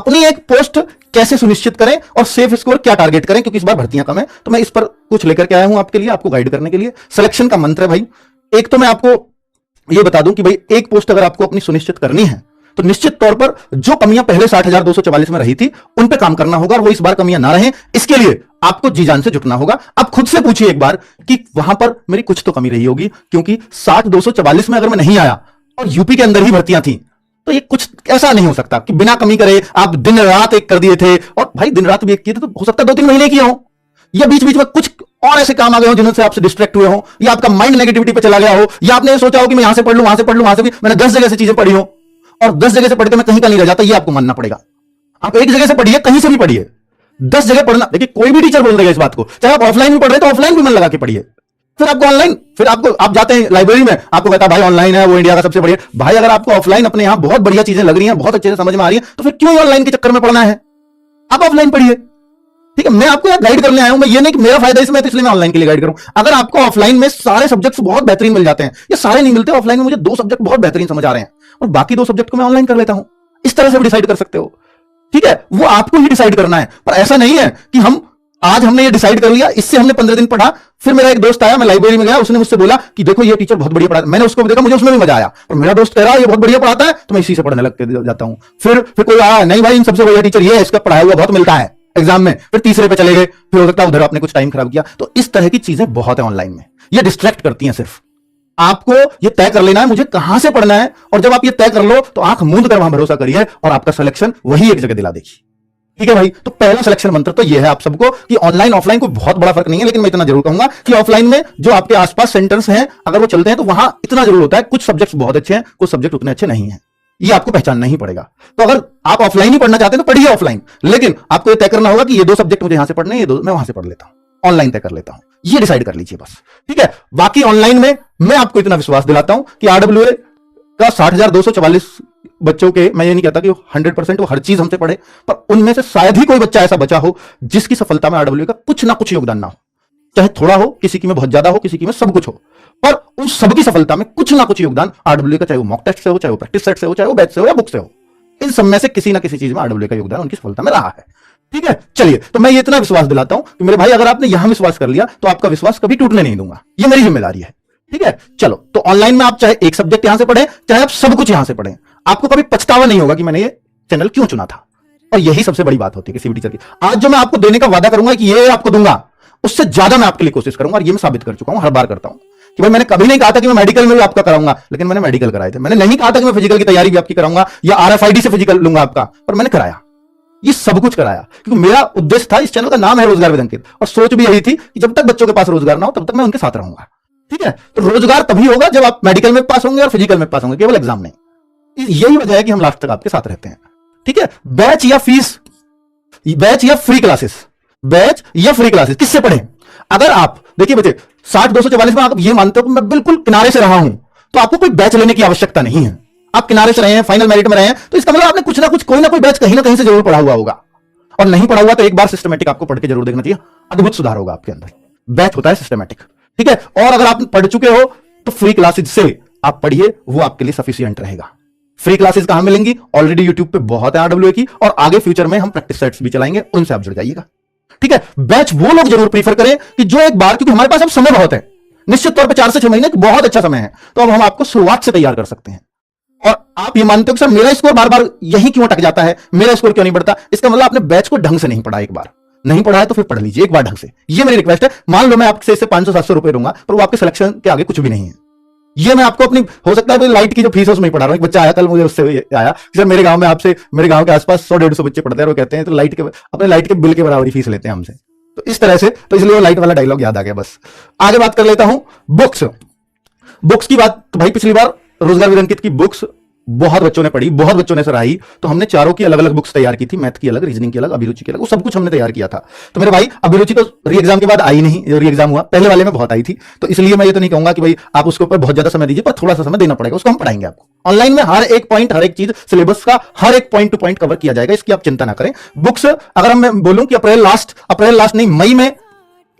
अपनी एक पोस्ट कैसे सुनिश्चित करें और सेफ स्कोर क्या टारगेट करें, क्योंकि इस बार भर्तियां कम है, तो मैं इस पर कुछ लेकर के आया हूं आपके लिए, आपको गाइड करने के लिए। सिलेक्शन का मंत्र है भाई। एक तो मैं आपको यह बता दूं कि भाई एक पोस्ट अगर आपको अपनी सुनिश्चित करनी है तो निश्चित तौर पर जो कमियां पहले 60,244 में रही थी उन पे काम करना होगा, और वो इस बार कमियां ना रहें, इसके लिए आपको जी जान से जुटना होगा। आप खुद से पूछिए एक बार कि वहां पर मेरी कुछ तो कमी रही होगी, क्योंकि 60,244 में अगर मैं नहीं आया और यूपी के अंदर ही भर्तियां थी, तो ये कुछ ऐसा नहीं हो सकता कि बिना कमी करे आप दिन रात एक कर दिए थे। और भाई दिन रात भी एक किए थे तो हो सकता है 2-3 महीने किए हो, या बीच बीच में कुछ और ऐसे काम आ गए हो जिनसे आपसे डिस्ट्रैक्ट हुए हो, या आपका माइंड नेगेटिविटी पे चला गया हो, या आपने ये सोचा हो कि मैं यहां से पढ़ लूं, वहां से पढ़ लूं, वहां से भी। मैंने 10 जगह से चीजें पढ़ी हो और 10 जगह से पढ़ के मैं कहीं का नहीं रह जाता, ये आपको मानना पड़ेगा। आप एक जगह से पढ़िए, कहीं से भी पढ़िए, 10 जगह पढ़ना। देखिए कोई भी टीचर बोल देगा इस बात को, चाहे आप ऑफलाइन भी पढ़ रहे तो ऑफलाइन भी मन लगा के पढ़िए। फिर आपको ऑनलाइन, फिर आपको आप जाते हैं लाइब्रेरी में, आपको कहता है भाई ऑनलाइन है वो इंडिया का सबसे बढ़िया। भाई अगर आपको ऑफलाइन अपने यहां बहुत बढ़िया चीजें लग रही हैं, बहुत अच्छे से समझ में आ रही है, तो फिर क्यों ऑनलाइन के चक्कर में पढ़ना है? आप ऑफलाइन पढ़िए। ठीक है, मैं आपको गाइड करने आया हूं। मैं ये नहीं कि मेरा फायदा इसमें तो इसलिए मैं ऑनलाइन के लिए गाइड करूं। अगर आपको ऑफलाइन में सारे सब्जेक्ट्स बहुत बेहतरीन मिल जाते हैं, या सारे नहीं मिलते, ऑफलाइन में मुझे 2 सब्जेक्ट बहुत बेहतरीन समझ आ रहे हैं और बाकी 2 सब्जेक्ट को मैं ऑनलाइन कर लेता हूं, इस तरह से भी डिसाइड कर सकते हो। ठीक है, वो आपको ही डिसाइड करना है। पर ऐसा नहीं है कि आज हमने ये डिसाइड कर लिया, इससे हमने 15 दिन पढ़ा, फिर मेरा एक दोस्त आया, मैं लाइब्रेरी में गया, उसने मुझसे बोला कि देखो ये टीचर बहुत बढ़िया पढ़ाता है। मैंने उसको भी देखा, मुझे उसमें भी मजा आया, और मेरा दोस्त कह रहा है ये बहुत बढ़िया पढ़ाता है, तो मैं इसी से पढ़ने लगते जाता हूं। फिर कोई आया, नहीं भाई इन सबसे बढ़िया टीचर ये है, इसका पढ़ाया हुआ बहुत मिलता है एग्जाम में। फिर तीसरे पे चले गए, फिर हो सकता है उधर आपने कुछ टाइम खराब किया। तो इस तरह की चीजें बहुत है ऑनलाइन में, ये डिस्ट्रैक्ट करती हैं। सिर्फ आपको ये तय कर लेना है मुझे कहां से पढ़ना है, और जब आप ये तय कर लो तो आंख मूंद कर वहां भरोसा करिए और आपका सिलेक्शन वही एक जगह दिला देगी। ठीक है भाई, तो पहला सिलेक्शन मंत्र तो यह है आप सबको कि ऑनलाइन ऑफलाइन कोई बहुत बड़ा फर्क नहीं है, लेकिन मैं इतना जरूर कहूंगा कि ऑफलाइन में जो आपके आसपास सेंटर्स हैं अगर वो चलते हैं तो वहां इतना जरूर होता है, कुछ सब्जेक्ट्स बहुत अच्छे हैं, कुछ सब्जेक्ट उतने अच्छे नहीं है, ये आपको पहचानना ही पड़ेगा। तो अगर आप ऑफलाइन ही पढ़ना चाहते हैं तो पढ़िए ऑफलाइन, लेकिन आपको ये तय करना होगा कि ये 2 सब्जेक्ट मुझे यहां से पढ़ने हैं, ये 2 मैं वहां से पढ़ लेता हूं, ऑनलाइन तय कर लेता हूं, ये डिसाइड कर लीजिए बस। ठीक है, बाकी ऑनलाइन में मैं आपको इतना विश्वास दिलाता हूं कि आरडब्ल्यूए का 60,244 बच्चों के, मैं ये नहीं कहता कि 100% वो हर चीज हमसे पढ़े, पर उनमें से शायद ही कोई बच्चा ऐसा बचा हो जिसकी सफलता में आरडब्ल्यूए का कुछ ना कुछ योगदान ना हो, चाहे थोड़ा हो, किसी की में बहुत ज्यादा हो, किसी की में सब कुछ हो, पर उन सबकी सफलता में कुछ ना कुछ योगदान आरडब्ल्यूए का, चाहे वो मॉक टेस्ट से हो, चाहे वो प्रैक्टिस सेट से हो, चाहे वो बैच से हो या बुक से हो, इन सब में से किसी ना किसी चीज में आरडब्ल्यूए का योगदान उनकी सफलता में रहा है। ठीक है, चलिए, तो मैं ये इतना विश्वास दिलाता हूं कि मेरे भाई अगर आपने यहां विश्वास कर लिया तो आपका विश्वास कभी टूटने नहीं दूंगा, ये मेरी जिम्मेदारी है। ठीक है, चलो, तो ऑनलाइन में आप चाहे एक सब्जेक्ट यहां से पढ़ें, चाहे आप सब कुछ यहां से पढ़ें, आपको कभी पछतावा नहीं होगा कि मैंने ये चैनल क्यों चुना था। और यही सबसे बड़ी बात होती है किसी भी टीचर की। आज जो मैं आपको देने का वादा करूंगा कि ये आपको दूंगा, उससे ज्यादा मैं आपके लिए कोशिश करूंगा, और ये मैं साबित कर चुका हूं, हर बार करता हूं कि भाई मैंने कभी नहीं कहा था कि मैं मेडिकल में भी आपका कराऊंगा, लेकिन मैंने मेडिकल कराए थे। मैंने नहीं कहा था कि मैं फिजिकल की तैयारी भी आपकी कराऊंगा या आरएफआईडी से फिजिकल लूंगा आपका, पर मैंने कराया, ये सब कुछ कराया, क्योंकि मेरा उद्देश्य था, इस चैनल का नाम है रोजगार विद अंकित, और सोच भी यही थी कि जब तक बच्चों के पास रोजगार ना हो तब तक मैं उनके साथ रहूंगा। ठीक है, तो रोजगार तभी होगा जब आप मेडिकल में पास होंगे और फिजिकल में पास होंगे, केवल एग्जाम नहीं। यही वजह है कि हम लास्ट तक आपके साथ रहते हैं। ठीक है, बैच या फीस, बैच या फ्री क्लासेस, बैच या फ्री क्लासेस किससे पढ़ें? अगर आप देखिए बच्चे 60,244 में आप ये मानते हो कि मैं बिल्कुल किनारे से रहा हूं, तो आपको कोई बैच लेने की आवश्यकता नहीं है। आप किनारे से रहे हैं, फाइनल मेरिट में रहे हैं, तो इसका मतलब आपने कुछ ना कुछ, कोई ना कोई बैच कहीं ना कहीं से जरूर पढ़ा हुआ होगा, और नहीं पढ़ा हुआ तो एक बार सिस्टमैटिक आपको पढ़ के जरूर देखना चाहिए, अद्भुत सुधार होगा आपके अंदर। बैच होता है सिस्टमैटिक। ठीक है, और अगर आप पढ़ चुके हो तो फ्री क्लासेस से आप पढ़िए, वो आपके लिए सफिशिएंट रहेगा। फ्री क्लासेस कहां मिलेंगी? ऑलरेडी यूट्यूब पे बहुत है आरडब्ल्यूए की, और आगे फ्यूचर में हम प्रैक्टिस सेट्स भी चलाएंगे, उनसे आप जुड़ जाइएगा। ठीक है, बैच वो लोग जरूर प्रीफर करें कि जो एक बार, क्योंकि हमारे पास अब समय बहुत है, निश्चित तौर पे 4 से 6 महीने बहुत अच्छा समय है, तो अब हम आपको शुरुआत से तैयार कर सकते हैं। और आप ये मानते हो कि सर मेरा स्कोर बार बार यही क्यों अटक जाता है, मेरा स्कोर क्यों नहीं बढ़ता? इसका मतलब आपने बैच को ढंग से नहीं पढ़ा। एक बार नहीं पढ़ा है तो फिर पढ़ लीजिए एक बार ढंग से, ये मेरी रिक्वेस्ट है। मान लो मैं आपसे इससे 500-700 रुपए दूंगा, पर वो आपके सिलेक्शन के आगे कुछ भी नहीं है। ये मैं आपको अपनी, हो सकता है लाइट की जो फीस है उसमें पढ़ा रहा हूं। एक बच्चा आया कल, मुझे उससे आया, सर मेरे गांव में आपसे, मेरे गांव के आसपास 100-150 बच्चे पढ़ते हैं, वो कहते हैं तो लाइट के, अपने लाइट के बिल के बराबर फीस लेते हैं हमसे। तो इस तरह से, तो इसलिए वो लाइट वाला डायलॉग याद आ गया। बस आगे बात कर लेता हूं बुक्स की बात। तो भाई पिछली बार रोजगार विद अंकित की बुक्स बहुत बच्चों ने पढ़ी, बहुत बच्चों ने सराही, तो हमने चारों की अलग अलग बुक्स तैयार की थी, मैथ की अलग, रीजनिंग की अलग, अभिरुचि की अलग, वो सब कुछ हमने तैयार किया था। तो मेरे भाई अभिरुचि तो री एग्जाम के बाद आई नहीं, जो री एग्जाम हुआ पहले वाले में बहुत आई थी, तो इसलिए मैं ये तो नहीं कहूंगा कि भाई आप उसके ऊपर बहुत ज्यादा समय दीजिए, पर थोड़ा सा समय देना पड़ेगा, उसको हम पढ़ाएंगे आपको ऑनलाइन में। हर एक पॉइंट, हर एक चीज, सिलेबस का हर एक पॉइंट टू पॉइंट कवर किया जाएगा, इसकी आप चिंता ना करें। बुक्स अगर मैं बोलूं कि अप्रैल लास्ट नहीं, मई में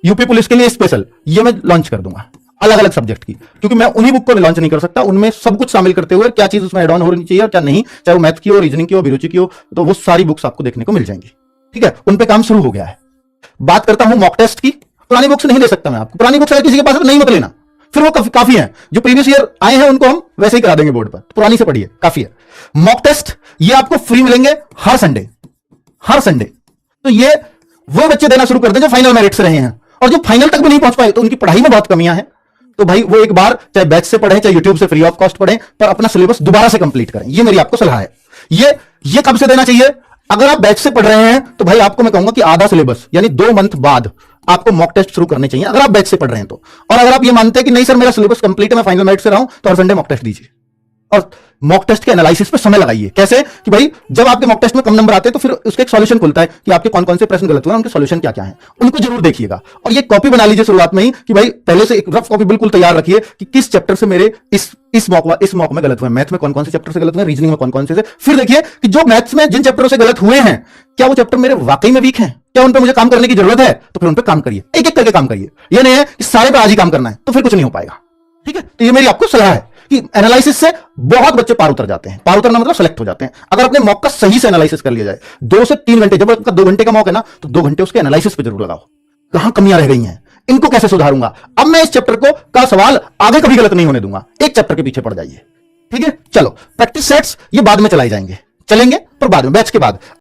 यूपी पुलिस के लिए स्पेशल, ये मैं लॉन्च कर दूंगा। अलग अलग सब्जेक्ट की, क्योंकि मैं उन्हीं बुक को लॉन्च नहीं कर सकता, उनमें सब कुछ शामिल करते हुए क्या चीज उसमें एड ऑन होनी चाहिए और क्या नहीं, चाहे वो मैथ की हो, रीजनिंग की हो, अभिरुचि की हो, तो वो सारी बुक्स आपको देखने को मिल जाएंगी। ठीक है, उन पे काम शुरू हो गया है। बात करता हूं मॉक टेस्ट की। पुरानी बुक्स नहीं दे सकता मैं आपको, पुरानी बुक्स अगर किसी के पास है तो नहीं मत लेना, फिर वो काफी है। जो प्रीवियस ईयर आए हैं उनको हम वैसे ही करा देंगे बोर्ड पर, पुरानी से पढ़िए, काफी है। मॉक टेस्ट ये आपको फ्री मिलेंगे हर संडे, हर संडे। तो ये वो बच्चे देना शुरू कर दें जो फाइनल मेरिट से रहे हैं, और जो फाइनल तक भी नहीं पहुंच पाए तो उनकी पढ़ाई में बहुत कमियां हैं, तो भाई वो एक बार चाहे बैच से पढ़ें चाहे यूट्यूब से फ्री ऑफ कॉस्ट पढ़ें, पर अपना सिलेबस दोबारा से कंप्लीट करें। ये मेरी आपको सलाह है। ये कब से देना चाहिए? अगर आप बैच से पढ़ रहे हैं तो भाई आपको मैं कहूंगा कि आधा सिलेबस यानी 2 मंथ बाद आपको मॉक टेस्ट शुरू करने चाहिए, अगर आप बैच से पढ़ रहे हैं तो। और अगर आप ये मानते हैं कि नहीं सर मेरा सिलेबस कंप्लीट है, मैं फाइनल मेरिट से रहा हूं, तो हर संडे मॉक टेस्ट दीजिए। और मॉक टेस्ट के एनालिसिस पे समय लगाइए। कैसे? कि भाई जब आपके मॉक टेस्ट में कम नंबर आते हैं तो फिर उसका एक सॉल्यूशन खुलता है कि आपके कौन कौन से प्रश्न गलत हुए, उनके सॉल्यूशन क्या क्या हैं, उनको जरूर देखिएगा। और ये कॉपी बना लीजिए शुरुआत में ही कि भाई पहले से एक रफ कॉपी बिल्कुल तैयार रखिए कि किस चैप्टर से मेरे इस मॉक में गलत हुए, मैथ में कौन कौन से चैप्टर से गलत हुए, रीजनिंग में कौन कौन से। फिर देखिए कि जो मैथ्स में जिन चैप्टरों से गलत हुए हैं, क्या वो चैप्टर मेरे वाकई में वीक हैं, क्या उन पर मुझे काम करने की जरूरत है, तो फिर उन पर काम करिए, एक एक करके काम करिए। ये नहीं है कि सारे पे आज ही काम करना है, तो फिर कुछ नहीं हो पाएगा। ठीक है, तो ये मेरी आपको सलाह है कि एनालिसिस से बहुत बच्चे पार उतर जाते हैं। पार उतरना मतलब सेलेक्ट हो जाते हैं। अगर अपने मॉक का सही से एनालिसिस कर लिया जाए, 2 से 3 घंटे, जब आपका 2 घंटे का मॉक है ना, तो 2 घंटे उसके एनालिसिस पे जरूर लगाओ, कहां कमियां रह गई हैं, इनको कैसे सुधारूंगा, अब मैं इस चैप्टर को का सवाल आगे कभी गलत नहीं होने दूंगा, एक चैप्टर के पीछे पड़ जाइए। ठीक है, चलो प्रैक्टिस सेट्स ये बाद में चलाए जाएंगे, चलेंगे पर बाद में, बैच के बाद।